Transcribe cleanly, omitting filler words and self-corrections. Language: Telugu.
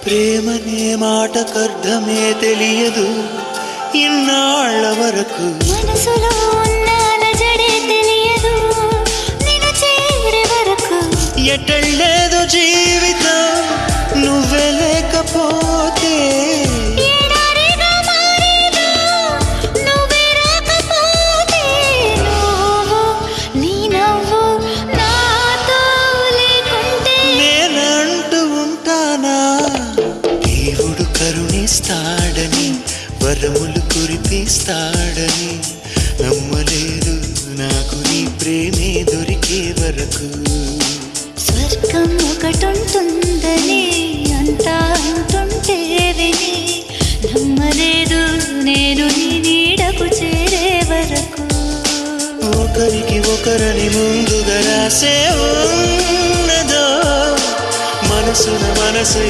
ప్రేమనే మాటకర్థమే తెలియదు ఇన్నాళ్ళ వరకు. మనసులో ఉన్న అలజడే తెలియదు నిన్ను చేరే వరకు. ఎటళ్ళేదో జీవితం నువ్వే లేకపోతే. ఎడారిగా మారేదో నువ్వే రాకపోతే. నువ్వు నీ నవ్వు నాతో లేకుంటే నేనంటూ ఉంటానా దేవుడు కరుణిస్తాడని, వరములు కురిపిస్తాడని. నమ్మలేదు నాకు నీ ప్రేమే దొరికే వరకు. స్వర్గం ఒకటుంటుందని అంతా అంటుంటే విని నమ్మలేదు నేను నీ నీడకు చేరే వరకు. ఒకరికి ఒకరని ముందుగా రాసే ఉన్నదో మనసున మనసు